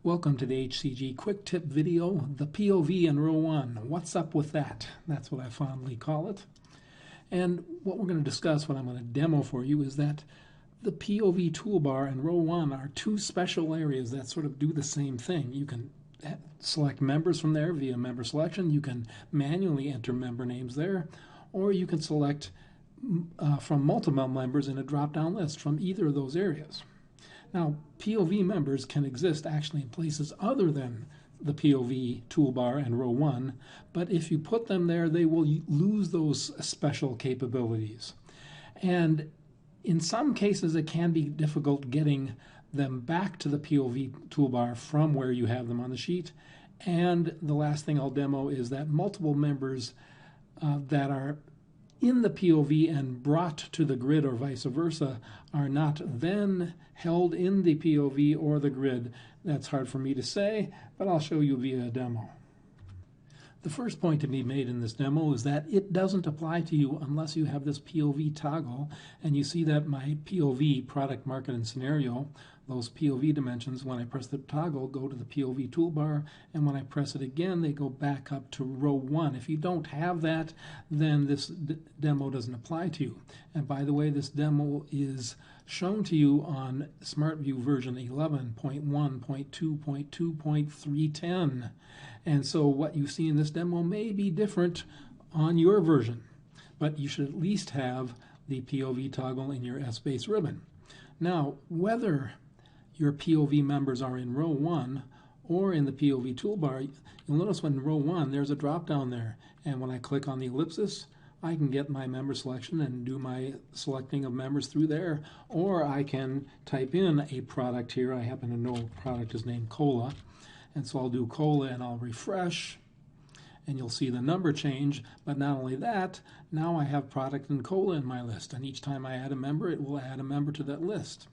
Welcome to the HCG Quick Tip video, the POV in row 1. What's up with that? That's what I fondly call it. And what we're going to discuss, what I'm going to demo for you, is that the POV toolbar in row 1 are two special areas that sort of do the same thing. You can select members from there via member selection. You can manually enter member names there, or you can select from multiple members in a drop-down list from either of those areas. Now, POV members can exist actually in places other than the POV toolbar in row 1, but if you put them there, they will lose those special capabilities. And in some cases, it can be difficult getting them back to the POV toolbar from where you have them on the sheet. And the last thing I'll demo is that multiple members that are in the POV and brought to the grid or vice versa are not then held in the POV or the grid. That's hard for me to say, but I'll show you via a demo. The first point to be made in this demo is that it doesn't apply to you unless you have this POV toggle, and you see that my POV, product, market, and scenario, those POV dimensions, when I press the toggle, go to the POV toolbar, and when I press it again, they go back up to row 1. If you don't have that, then this demo doesn't apply to you. And by the way, this demo is shown to you on SmartView version 11.1.2.2.310. And so what you see in this demo may be different on your version, but you should at least have the POV toggle in your S-base ribbon. Now, whether your POV members are in row 1 or in the POV toolbar, you'll notice when in row 1 there's a drop down there, and when I click on the ellipsis, I can get my member selection and do my selecting of members through there, or I can type in a product here. I happen to know a product is named Cola, and so I'll do Cola and I'll refresh, and you'll see the number change. But not only that, now I have product and Cola in my list, and each time I add a member, it will add a member to that list.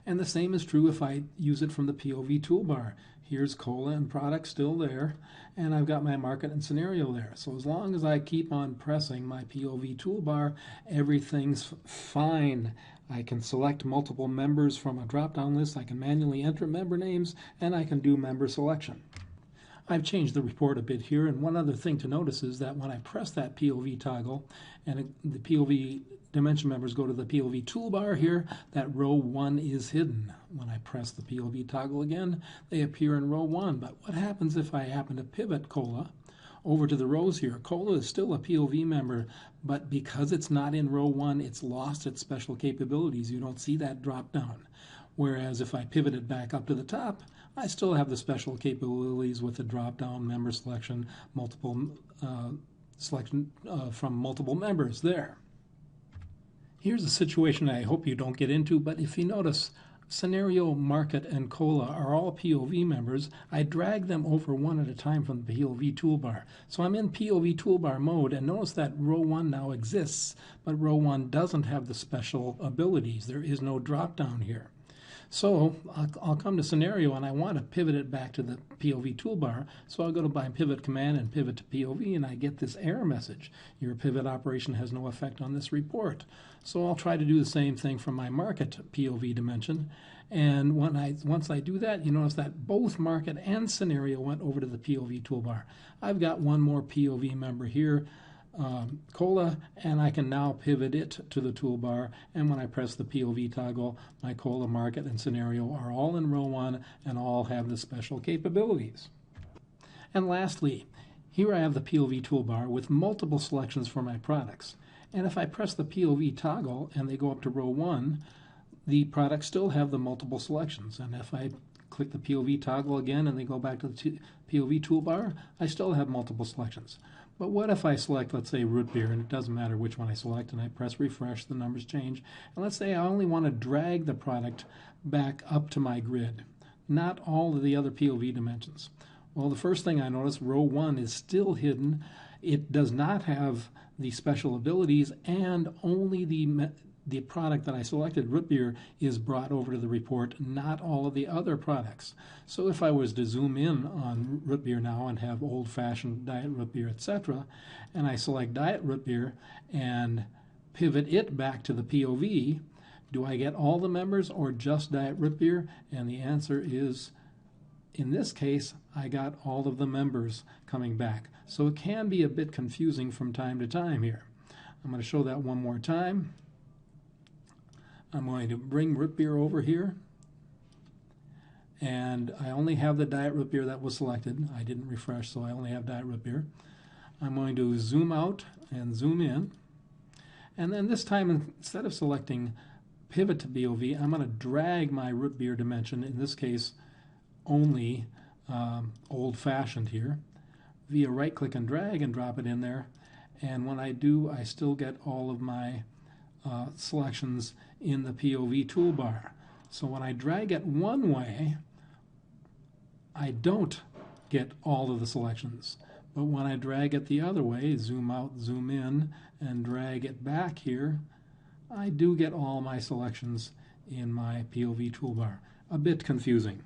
And the same is true if I use it from the POV toolbar. Here's Cola and product still there, and I've got my market and scenario there. So as long as I keep on pressing my POV toolbar, everything's fine. I can select multiple members from a drop-down list, I can manually enter member names, and I can do member selection. I've changed the report a bit here, and one other thing to notice is that when I press that POV toggle and the POV dimension members go to the POV toolbar here, that row 1 is hidden. When I press the POV toggle again, they appear in row 1. But what happens if I happen to pivot Cola over to the rows here? Cola is still a POV member, but because it's not in row 1, it's lost its special capabilities. You don't see that drop down. Whereas if I pivot it back up to the top, I still have the special capabilities with the drop-down member selection, multiple selection from multiple members there. Here's a situation I hope you don't get into, but if you notice, Scenario, Market, and Cola are all POV members. I drag them over one at a time from the POV toolbar. So I'm in POV toolbar mode, and notice that row 1 now exists, but row 1 doesn't have the special abilities. There is no drop-down here. So I'll come to Scenario, and I want to pivot it back to the POV toolbar. So I'll go to my pivot command and pivot to POV, and I get this error message. Your pivot operation has no effect on this report. So I'll try to do the same thing from my market POV dimension. And once I do that, you notice that both market and scenario went over to the POV toolbar. I've got one more POV member here, Cola, and I can now pivot it to the toolbar, and when I press the POV toggle, my Cola, market, and scenario are all in row 1 and all have the special capabilities. And lastly, here I have the POV toolbar with multiple selections for my products, and if I press the POV toggle and they go up to row 1, the products still have the multiple selections, and if I click the POV toggle again and they go back to the POV toolbar, I still have multiple selections. But what if I select, let's say, root beer, and it doesn't matter which one I select, and I press refresh, the numbers change. And let's say I only want to drag the product back up to my grid, not all of the other POV dimensions. Well, the first thing I notice, row 1 is still hidden. It does not have the special abilities, and only the product that I selected, root beer, is brought over to the report, not all of the other products. So if I was to zoom in on root beer now and have old-fashioned diet root beer, etc., and I select diet root beer and pivot it back to the POV, do I get all the members or just diet root beer? And the answer is in this case, I got all of the members coming back. So it can be a bit confusing from time to time here. I'm going to show that one more time. I'm going to bring root beer over here. And I only have the diet root beer that was selected. I didn't refresh, so I only have diet root beer. I'm going to zoom out and zoom in. And then this time, instead of selecting pivot to POV, I'm going to drag my root beer dimension, in this case, only old-fashioned here, via right-click and drag and drop it in there. And when I do, I still get all of my selections in the POV toolbar. So when I drag it one way, I don't get all of the selections. But when I drag it the other way, zoom out, zoom in, and drag it back here, I do get all my selections in my POV toolbar. A bit confusing.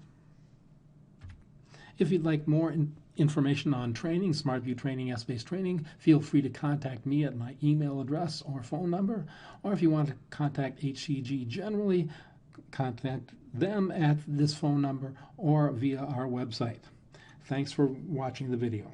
If you'd like more information on training, SmartView Training, S-Base Training, feel free to contact me at my email address or phone number. Or if you want to contact HCG generally, contact them at this phone number or via our website. Thanks for watching the video.